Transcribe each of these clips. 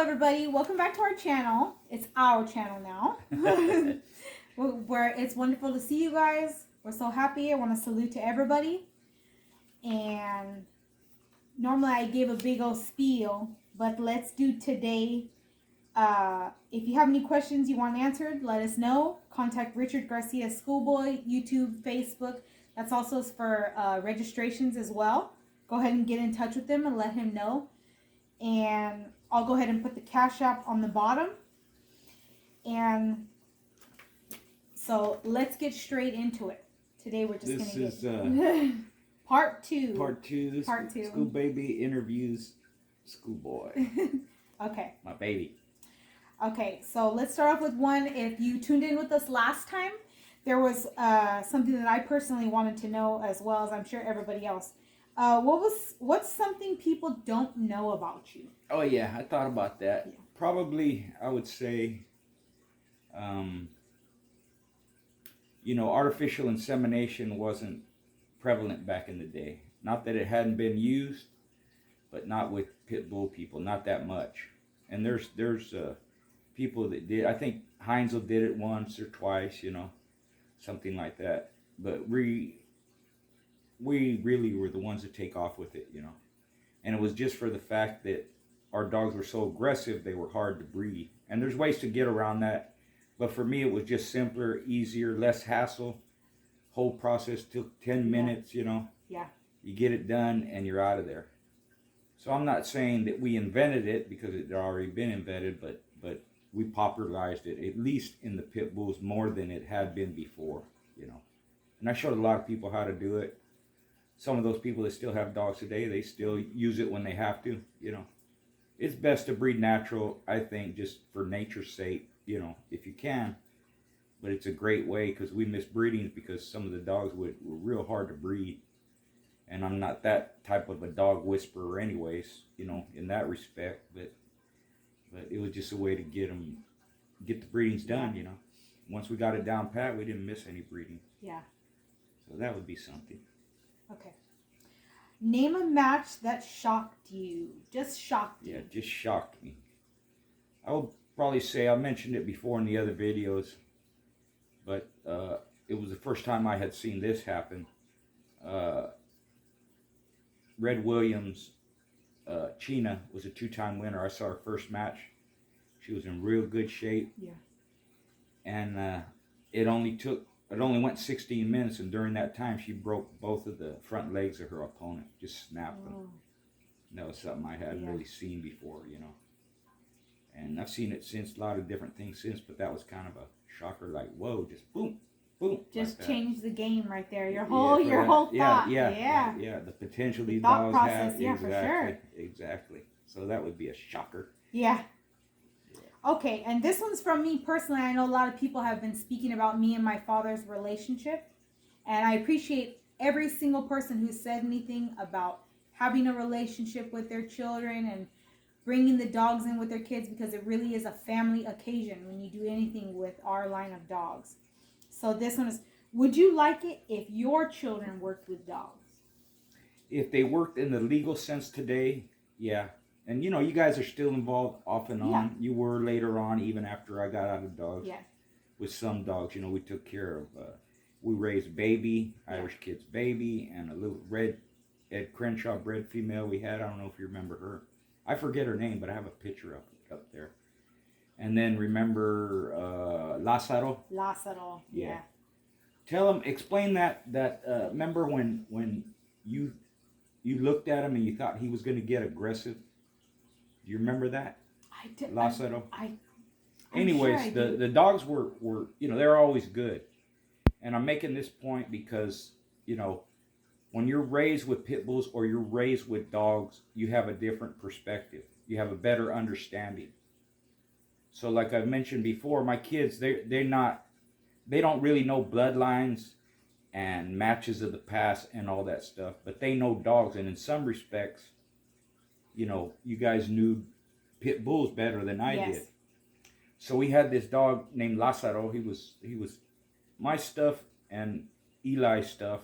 everybody, welcome back to our channel. It's our channel now. Where it's wonderful to see you guys. We're so happy. I want to salute to everybody. And normally I give a big old spiel, but let's do today. If you have any questions you want answered, let us know. Contact Richard Garcia Schoolboy, YouTube, Facebook. That's also for registrations as well. Go ahead and get in touch with him and let him know. And I'll go ahead and put the Cash App on the bottom. And so let's get straight into it. Today we're just going to get part two. Part two. Schoolbaby interviews Schoolboy. Okay. My baby. Okay, so let's start off with one. If you tuned in with us last time, there was something that I personally wanted to know, as well as I'm sure everybody else. What's something people don't know about you? Oh yeah, I thought about that. Yeah. Probably I would say, artificial insemination wasn't prevalent back in the day. Not that it hadn't been used, but not with pit bull people, not that much. And there's people that did. I think Heinzel did it once or twice, something like that. But we really were the ones that take off with it, And it was just for the fact that our dogs were so aggressive, they were hard to breed. And there's ways to get around that. But for me, it was just simpler, easier, less hassle. Whole process took 10 minutes, Yeah. You get it done and you're out of there. So I'm not saying that we invented it because it had already been invented, but we popularized it, at least in the pit bulls, more than it had been before, And I showed a lot of people how to do it. Some of those people that still have dogs today, they still use it when they have to, It's best to breed natural, I think, just for nature's sake, if you can. But it's a great way, because we miss breedings because some of the dogs were real hard to breed. And I'm not that type of a dog whisperer anyways, in that respect. But it was just a way to get the breedings done, Once we got it down pat, we didn't miss any breeding. Yeah. So that would be something. Okay. Name a match that shocked you. Just shocked you. Yeah, just shocked me. I would probably say, I mentioned it before in the other videos, but it was the first time I had seen this happen. Red Williams, China, was a 2-time winner. I saw her first match. She was in real good shape. Yeah. And it only went 16 minutes, and during that time, she broke both of the front legs of her opponent. Just snapped them. And that was something I hadn't really seen before, And I've seen it since, a lot of different things since, but that was kind of a shocker, like, whoa, just boom, boom. Just like changed the game right there. Your whole thought. Yeah. The potential these thought dogs process, have. yeah, for sure. Exactly. So that would be a shocker. Yeah. Okay, and this one's from me personally. I know a lot of people have been speaking about me and my father's relationship, and I appreciate every single person who said anything about having a relationship with their children and bringing the dogs in with their kids, because it really is a family occasion when you do anything with our line of dogs. So this one is, would you like it if your children worked with dogs? If they worked in the legal sense today, yeah. And, you guys are still involved off and on. Yeah. You were later on, even after I got out of dogs. Yeah. With some dogs, we took care of, we raised Baby, Irish Kids Baby, and a little red Ed Crenshaw bred female we had. I don't know if you remember her. I forget her name, but I have a picture up there. And then remember Lázaro? Lázaro, yeah. Explain that remember when you looked at him and you thought he was going to get aggressive? Do you remember that? I did. Lázaro? Anyways, sure the dogs were they're always good. And I'm making this point because, when you're raised with pit bulls or you're raised with dogs, you have a different perspective. You have a better understanding. So like I've mentioned before, my kids, they don't really know bloodlines and matches of the past and all that stuff, but they know dogs. And in some respects, you guys knew pit bulls better than I did. So we had this dog named Lázaro. He was my stuff and Eli's stuff,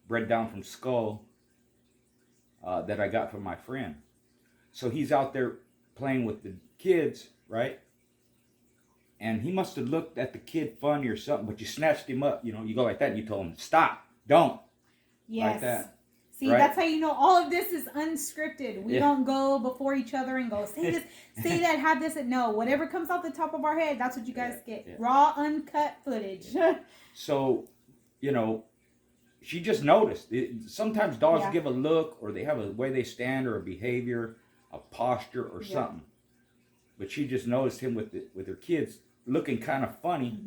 bred down from Skull, that I got from my friend. So he's out there playing with the kids, right? And he must have looked at the kid funny or something, but you snatched him up, you know, you go like that and you told him, stop, don't. Yes. Like that. See, right? That's how you know all of this is unscripted. We don't go before each other and go, say this, say that, have this. No, whatever comes off the top of our head, that's what you guys get. Yeah. Raw, uncut footage. So, you know, she just noticed. Sometimes dogs give a look, or they have a way they stand, or a behavior, a posture, or something. But she just noticed him with her kids looking kind of funny.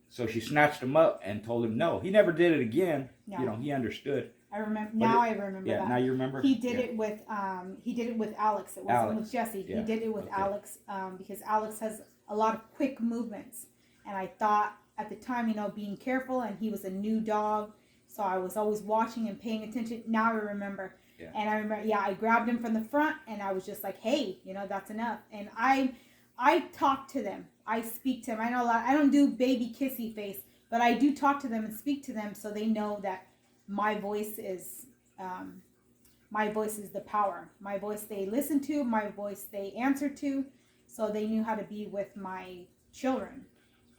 So she snatched him up and told him no. He never did it again. No. You know, he understood. I remember. Now I remember that. Yeah, now you remember. He did it with Alex. It wasn't with Jesse. He did it with Alex because Alex has a lot of quick movements, and I thought at the time, you know, being careful, and he was a new dog, so I was always watching and paying attention. Now I remember. Yeah. And I remember, I grabbed him from the front, and I was just like, hey, you know, that's enough. And I talk to them. I speak to them. I know a lot. I don't do baby kissy face, but I do talk to them and speak to them so they know that my voice is the power. My voice they listen to. My voice they answer to. So they knew how to be with my children.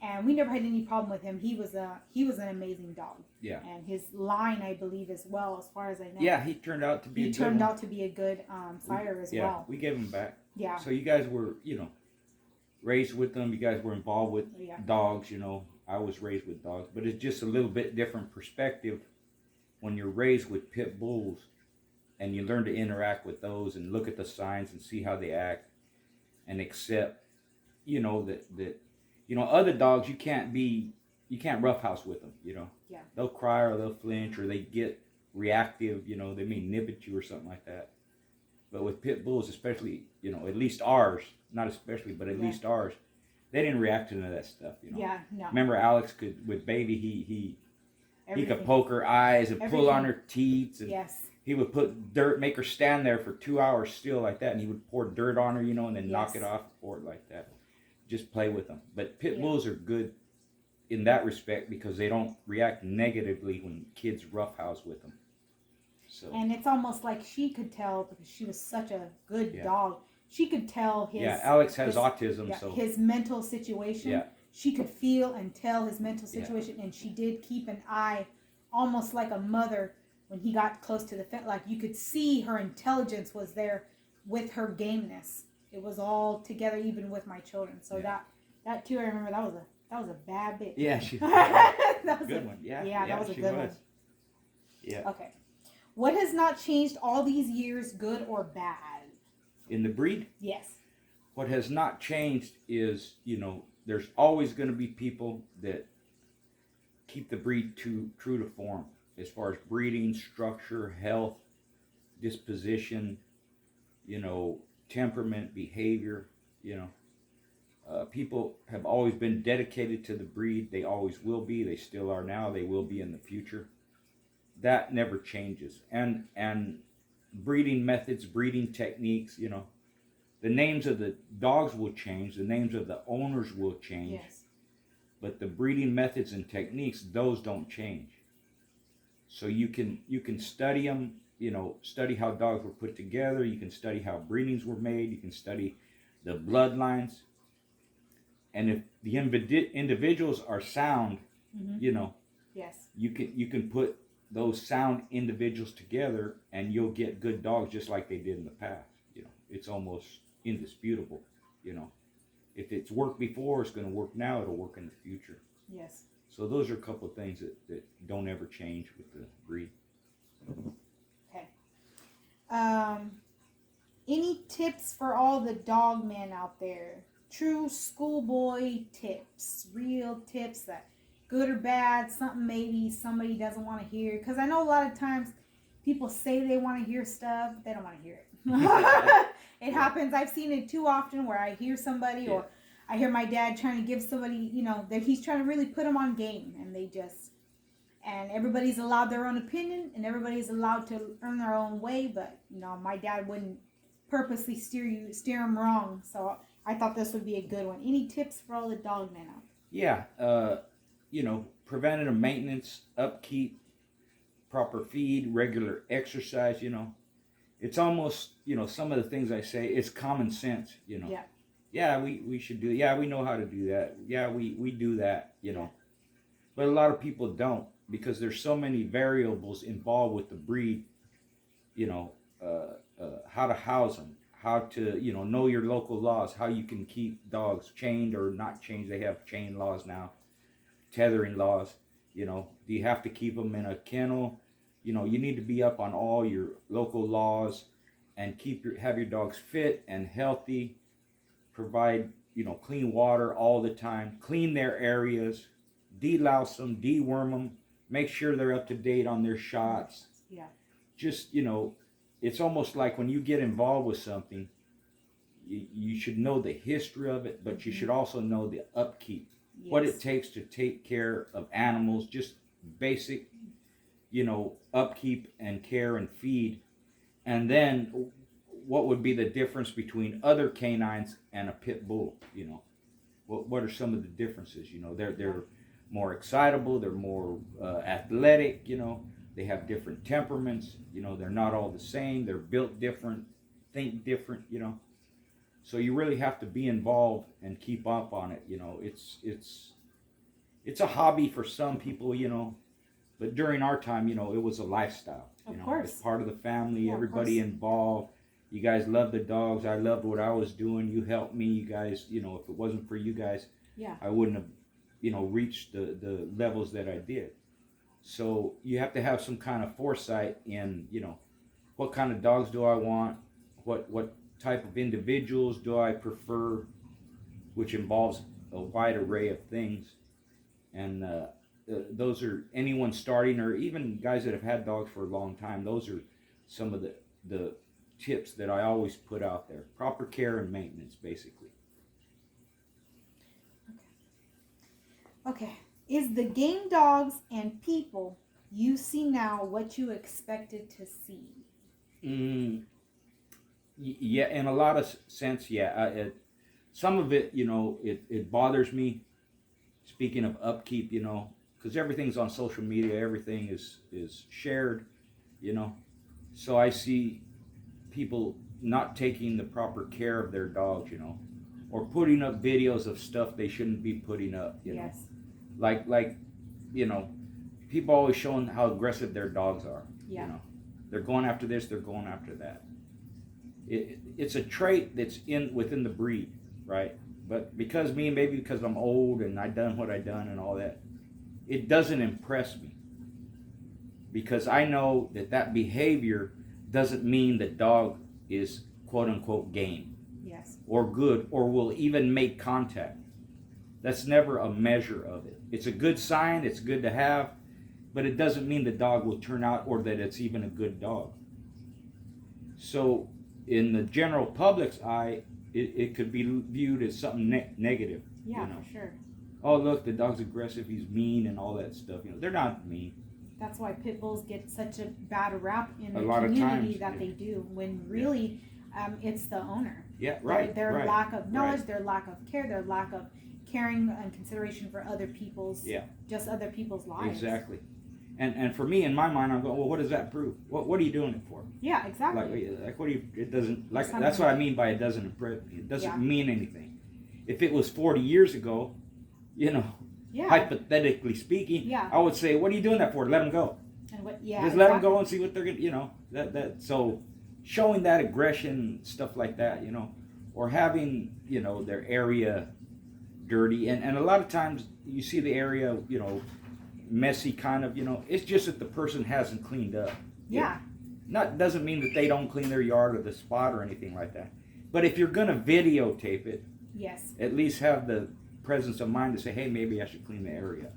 And we never had any problem with him. He was an amazing dog. Yeah. And his line, I believe, as well, as far as I know. Yeah, he turned out to be. A good sire as well. Yeah, we gave him back. Yeah. So you guys were, you know, raised with them. You guys were involved with dogs. You know, I was raised with dogs, but it's just a little bit different perspective when you're raised with pit bulls, and you learn to interact with those and look at the signs and see how they act, and accept, you know, that. You know, other dogs, you can't roughhouse with them, you know. Yeah. They'll cry or they'll flinch or they get reactive, you know, they may nip at you or something like that. But with pit bulls, especially, you know, at least ours, not especially, but at least ours, they didn't react to none of that stuff, you know. Yeah, no. Remember Alex with Baby, he could poke her eyes and pull on her teeth. And he would put dirt, make her stand there for 2 hours still like that, and he would pour dirt on her, you know, and then knock it off and pour it like that. Just play with them. But pit bulls are good in that respect because they don't react negatively when kids roughhouse with them. So. And it's almost like she could tell because she was such a good dog. She could tell his... Yeah, Alex has autism, so... His mental situation. Yeah. She could feel and tell his mental situation, and she did keep an eye almost like a mother when he got close to the fence. Like you could see her intelligence was there with her gameness. It was all together, even with my children. So that too, I remember that was a bad bitch. Yeah, she. That was a good one. Yeah, that was a good one. Yeah. Okay. What has not changed all these years, good or bad? In the breed? Yes. What has not changed is, you know, there's always going to be people that keep the breed true to form, as far as breeding, structure, health, disposition, you know, temperament, behavior, you know. People have always been dedicated to the breed. They always will be. They still are now. They will be in the future. That never changes. And breeding methods, breeding techniques, you know, the names of the dogs will change. The names of the owners will change. Yes. But the breeding methods and techniques, those don't change. So you can study them. You know, study how dogs were put together. You can study how breedings were made. You can study the bloodlines. And if the individuals are sound, you know, you can put those sound individuals together, and you'll get good dogs just like they did in the past. You know, it's almost indisputable. You know, if it's worked before, it's going to work now. It'll work in the future. Yes. So those are a couple of things that don't ever change with the breed. Any tips for all the dog men out there? True schoolboy tips, real tips that good or bad, something maybe somebody doesn't want to hear. Because I know a lot of times people say they want to hear stuff, but they don't want to hear it. It happens. I've seen it too often where I hear somebody or I hear my dad trying to give somebody, you know, that he's trying to really put them on game, and they just... And everybody's allowed their own opinion, and everybody's allowed to earn their own way. But you know, my dad wouldn't purposely steer them wrong. So I thought this would be a good one. Any tips for all the dog men out? Yeah, you know, preventative maintenance, upkeep, proper feed, regular exercise. You know, it's almost, you know, some of the things I say, it's common sense, you know. Yeah. Yeah, we should do it. Yeah, we know how to do that. Yeah, we do that, you know. But a lot of people don't, because there's so many variables involved with the breed, you know, how to house them, how to, you know your local laws, how you can keep dogs chained or not chained. They have chain laws now, tethering laws, you know. Do you have to keep them in a kennel? You know, you need to be up on all your local laws and have your dogs fit and healthy, provide, you know, clean water all the time, clean their areas, delouse them, deworm them, make sure they're up to date on their shots. Yeah. Just, you know, it's almost like when you get involved with something, you should know the history of it, but you should also know the upkeep, what it takes to take care of animals, just basic, you know, upkeep and care and feed. And then what would be the difference between other canines and a pit bull, you know? What are some of the differences? You know, they're more excitable, they're more athletic, you know, they have different temperaments, you know, they're not all the same, they're built different, think different, you know. So you really have to be involved and keep up on it, you know. It's a hobby for some people, you know, but during our time, you know, it was a lifestyle. You know, it's part of the family, everybody involved. You guys loved the dogs. I loved what I was doing. You helped me. You guys, you know, if it wasn't for you guys, I wouldn't have, you know, reached the levels that I did. So you have to have some kind of foresight in, you know, what kind of dogs do I want? What type of individuals do I prefer? Which involves a wide array of things. And those are anyone starting, or even guys that have had dogs for a long time. Those are some of the tips that I always put out there. Proper care and maintenance, basically. Okay. Is the game dogs and people you see now what you expected to see? Yeah, in a lot of sense, yeah. Some of it, you know, it bothers me. Speaking of upkeep, you know, because everything's on social media, everything is shared, you know. So I see people not taking the proper care of their dogs, you know, or putting up videos of stuff they shouldn't be putting up, you know. Like, you know, people always showing how aggressive their dogs are. You know, they're going after this, they're going after that. It's a trait that's within the breed, right? But maybe because I'm old and I done what I done and all that, it doesn't impress me. Because I know that behavior doesn't mean the dog is quote unquote game. Yes. Or good, or will even make contact. That's never a measure of it. It's a good sign, it's good to have, but it doesn't mean the dog will turn out or that it's even a good dog. So in the general public's eye, it could be viewed as something negative. Yeah, you know? For sure. Oh, look, the dog's aggressive, he's mean and all that stuff. You know, they're not mean. That's why pit bulls get such a bad rap in the times, community that they do, when really it's the owner. Yeah, right. Their lack of knowledge, their lack of care, their lack of caring and consideration for other people's, just other people's lives. Exactly. And for me, in my mind, I'm going, well, what does that prove? What are you doing it for? Yeah, exactly. Like what do you? It doesn't like. That's what I mean by it doesn't impress me. It doesn't mean anything. If it was 40 years ago, you know, hypothetically speaking, I would say, what are you doing that for? Let them go. And just let them go and see what they're gonna. You know, that. So showing that aggression, stuff like that, you know, or having, you know, their area dirty, and a lot of times you see the area, you know, messy kind of, you know, it's just that the person hasn't cleaned up. Doesn't mean that they don't clean their yard or the spot or anything like that. But if you're gonna videotape it, at least have the presence of mind to say, hey, maybe I should clean the area.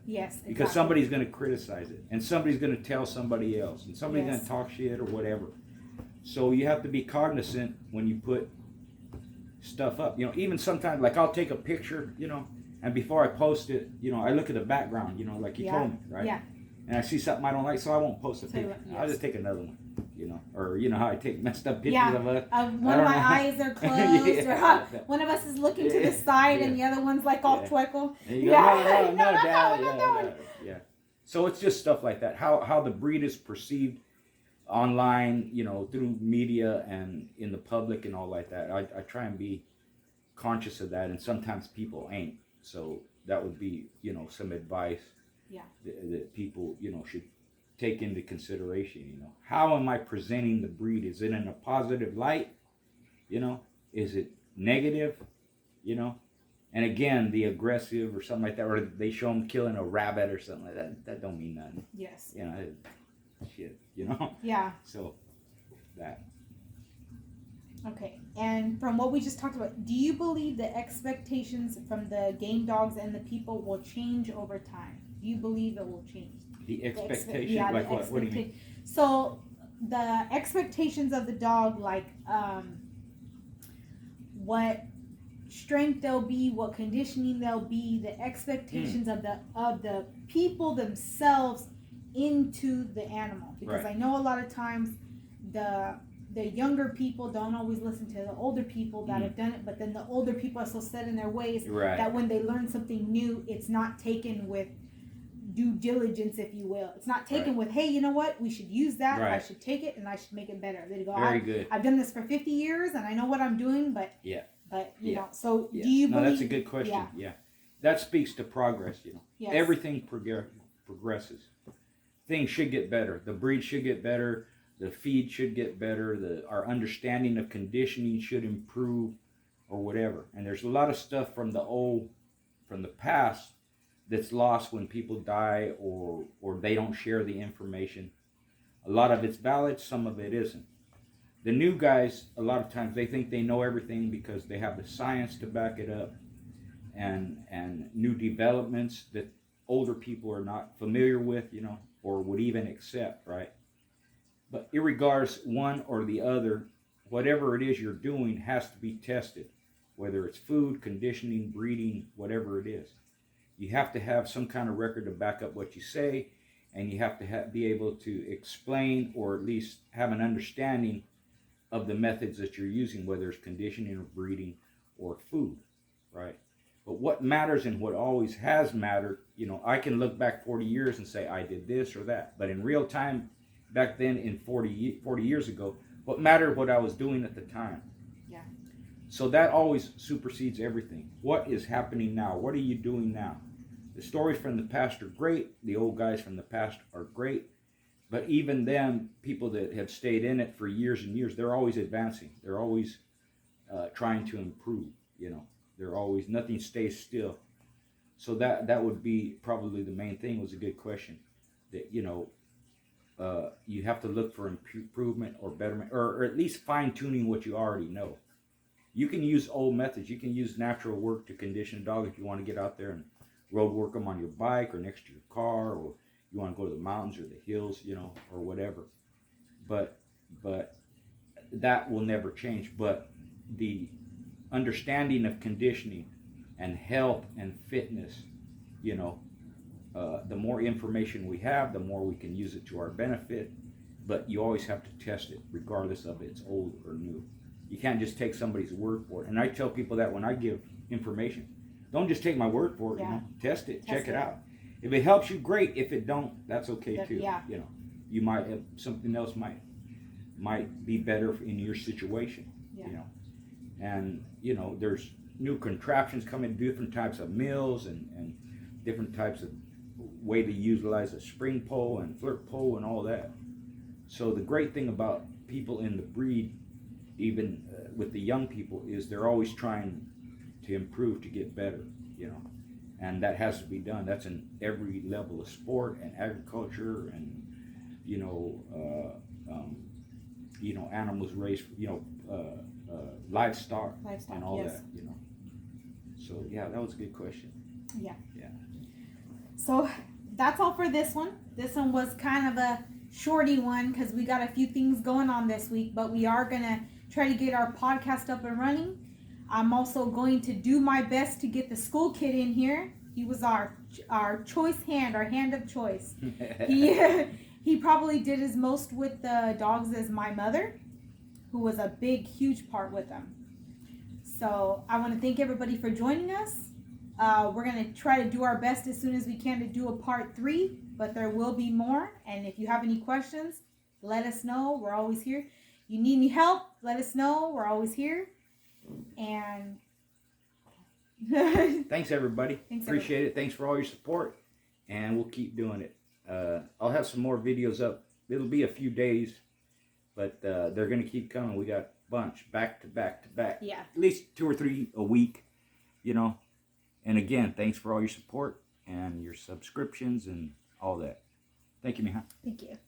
Because somebody's gonna criticize it, and somebody's gonna tell somebody else, and somebody's gonna talk shit or whatever. So you have to be cognizant when you put stuff up. You know, even sometimes, like, I'll take a picture, you know, and before I post it, you know, I look at the background, you know, like you told me, right? Yeah. And I see something I don't like, so I won't post a picture. I'll just take another one, you know. Or, you know, how I take messed up pictures of us. One of my eyes are closed, or one of us is looking to the side and the other one's like all twinkle. No, Dad. Yeah. So it's just stuff like that. How the breed is perceived online, through media and in the public and all like that. I try and be conscious of that, and sometimes people ain't. So that would be, some advice that people, should take into consideration. How am I presenting the breed? Is it in a positive light? Is it negative? And again, the aggressive or something like that, or they show them killing a rabbit or something like that. That don't mean nothing. Yes. Shit. Yeah. So that. Okay. And from what we just talked about, do you believe the expectations from the game dogs and the people will change over time? Do you believe it will change? The expectation, like what? What do you mean? So the expectations of the dog, like what strength they'll be, what conditioning they'll be, the expectations of the people themselves into the animal. Because I know a lot of times the younger people don't always listen to the older people that have done it, but then the older people are so set in their ways that when they learn something new, it's not taken with due diligence, if you will. It's not taken with, hey, you know what? We should use that. I should take it and I should make it better. They go, Very good. I've done this for 50 years and I know what I'm doing, but you know. So do you believe? No, that's a good question. Yeah. That speaks to progress. Yes. Everything progresses. Things should get better. The breed should get better. The feed should get better. Our understanding of conditioning should improve, or whatever. And there's a lot of stuff from the past that's lost when people die or they don't share the information. A lot of it's valid, some of it isn't. The new guys, a lot of times, they think they know everything because they have the science to back it up, and new developments that older people are not familiar with, or would even accept, right? But irregardless, one or the other, whatever it is you're doing has to be tested, whether it's food, conditioning, breeding, whatever it is. You have to have some kind of record to back up what you say, and you have to be able to explain or at least have an understanding of the methods that you're using, whether it's conditioning or breeding or food, right? But what matters and what always has mattered, I can look back 40 years and say I did this or that, but in real time, back then in 40 years ago, what mattered what I was doing at the time. Yeah. So that always supersedes everything. What is happening now? What are you doing now? The stories from the past are great. The old guys from the past are great. But even them, people that have stayed in it for years and years, they're always advancing. They're always trying to improve, They're always, nothing stays still. So that would be probably the main thing. Was a good question. That, you have to look for improvement or betterment, or at least fine-tuning what you already know. You can use old methods. You can use natural work to condition a dog if you want to get out there and road work them on your bike or next to your car, or you want to go to the mountains or the hills, or whatever. But that will never change. But the understanding of conditioning and health and fitness, the more information we have, the more we can use it to our benefit. But you always have to test it, regardless of it's old or new. You can't just take somebody's word for it. And I tell people that when I give information, don't just take my word for it. Test it, check it out. If it helps you, great. If it don't, that's okay too. You might have something else might be better in your situation. And there's new contraptions coming, different types of meals and different types of way to utilize a spring pole and flirt pole and all that. So the great thing about people in the breed, even with the young people, is they're always trying to improve, to get better, and that has to be done. That's in every level of sport and agriculture and animals raised, livestock and all that, So that was a good question. Yeah. So that's all for this one. This one was kind of a shorty one because we got a few things going on this week, but we are gonna try to get our podcast up and running. I'm also going to do my best to get the school kid in here. He was our choice hand, our hand of choice. He probably did as most with the dogs as my mother, who was a big, huge part with them. So I want to thank everybody for joining us. We're going to try to do our best as soon as we can to do a part 3, but there will be more. And if you have any questions, let us know. We're always here. You need any help, let us know. We're always here. And thanks everybody. Thanks, Appreciate it. Thanks for all your support, and we'll keep doing it. I'll have some more videos up. It'll be a few days, but they're gonna keep coming. We got a bunch back to back to back. Yeah. At least 2 or 3 a week, you know. And again, thanks for all your support and your subscriptions and all that. Thank you, Mija. Thank you.